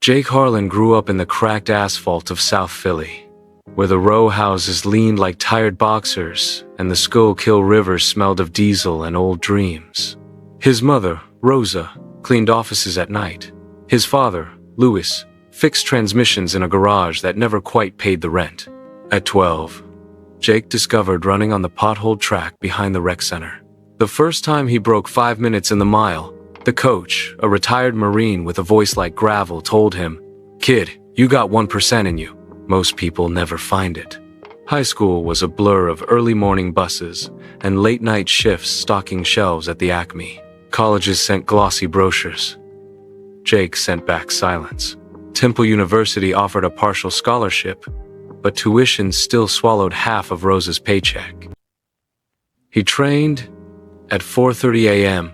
Jake Harlan grew up in the cracked asphalt of South Philly, where the row houses leaned like tired boxers and the Schuylkill River smelled of diesel and old dreams. His mother, Rosa, cleaned offices at night. His father, Louis, fixed transmissions in a garage that never quite paid the rent. At 12, Jake discovered running on the potholed track behind the rec center. The first time he broke 5 minutes in the mile, the coach, a retired Marine with a voice like gravel, told him, "Kid, you got 1% in you. Most people never find it." High school was a blur of early morning buses and late night shifts stocking shelves at the Acme. Colleges sent glossy brochures. Jake sent back silence. Temple University offered a partial scholarship, but tuition still swallowed half of Rosa's paycheck. He trained at 4:30 a.m.,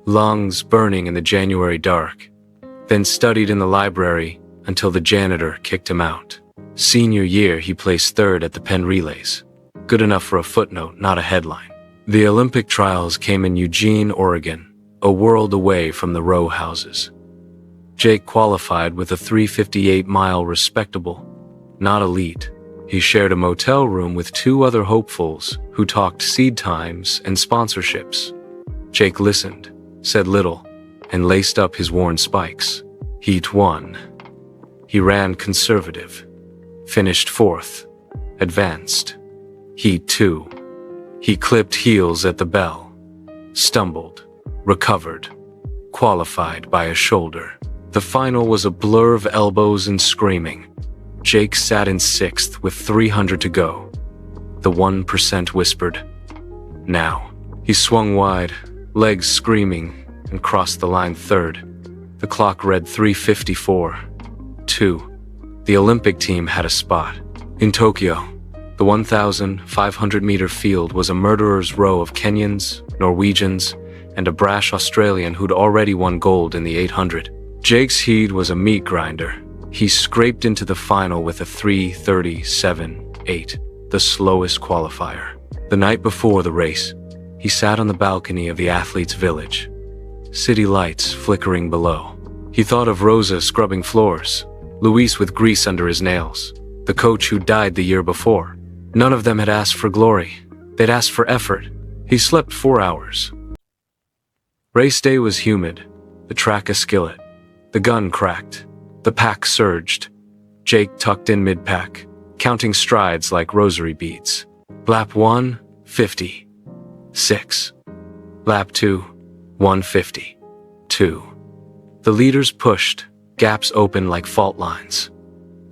lungs burning in the January dark, then studied in the library until the janitor kicked him out. Senior year, he placed third at the Penn Relays. Good enough for a footnote, not a headline. The Olympic trials came in Eugene, Oregon, a world away from the row houses. Jake qualified with a 358-mile respectable, not elite. He shared a motel room with two other hopefuls who talked seed times and sponsorships. Jake listened, said little, and laced up his worn spikes. Heat 1. He ran conservative, finished 4th, advanced. Heat 2. He clipped heels at the bell, stumbled, recovered, qualified by a shoulder. The final was a blur of elbows and screaming. Jake sat in 6th with 300 to go. The 1% whispered, "Now." He swung wide, legs screaming, and crossed the line 3rd. The clock read 3:54. 2. The Olympic team had a spot. In Tokyo, the 1,500-meter field was a murderer's row of Kenyans, Norwegians, and a brash Australian who'd already won gold in the 800. Jake's heat was a meat grinder. He scraped into the final with a 3:37.8, the slowest qualifier. The night before the race, he sat on the balcony of the athletes' village, city lights flickering below. He thought of Rosa scrubbing floors, Luis with grease under his nails, the coach who died the year before. None of them had asked for glory. They'd asked for effort. He slept 4 hours. Race day was humid, the track a skillet. The gun cracked. The pack surged. Jake tucked in mid-pack, counting strides like rosary beads. Lap 1, 50. 6. Lap 2, 150. 2. The leaders pushed, gaps open like fault lines.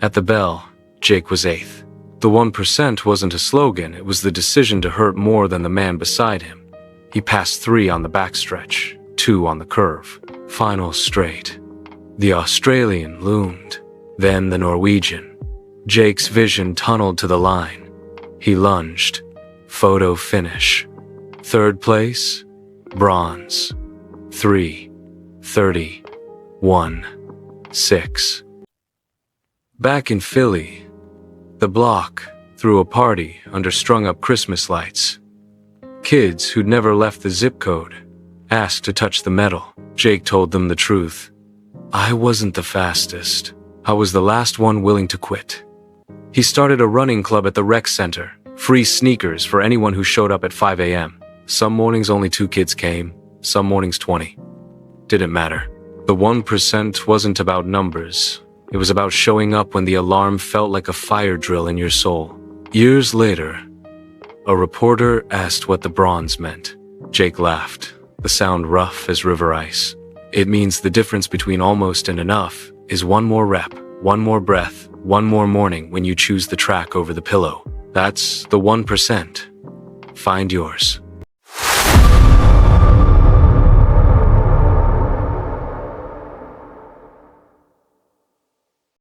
At the bell, Jake was 8th. The 1% wasn't a slogan, it was the decision to hurt more than the man beside him. He passed 3 on the backstretch, 2 on the curve. Final straight. The Australian loomed, then the Norwegian. Jake's vision tunneled to the line. He lunged. Photo finish. 3rd place, bronze. 3:30.16. Back in Philly, the block threw a party under strung-up Christmas lights. Kids who'd never left the zip code asked to touch the medal. Jake told them the truth. "I wasn't the fastest. I was the last one willing to quit." He started a running club at the rec center, free sneakers for anyone who showed up at 5 a.m. Some mornings only 2 kids came, some mornings 20. Didn't matter. The 1% wasn't about numbers. It was about showing up when the alarm felt like a fire drill in your soul. Years later, a reporter asked what the bronze meant. Jake laughed, the sound rough as river ice. "It means the difference between almost and enough is one more rep, one more breath, one more morning when you choose the track over the pillow. That's the 1%. Find yours."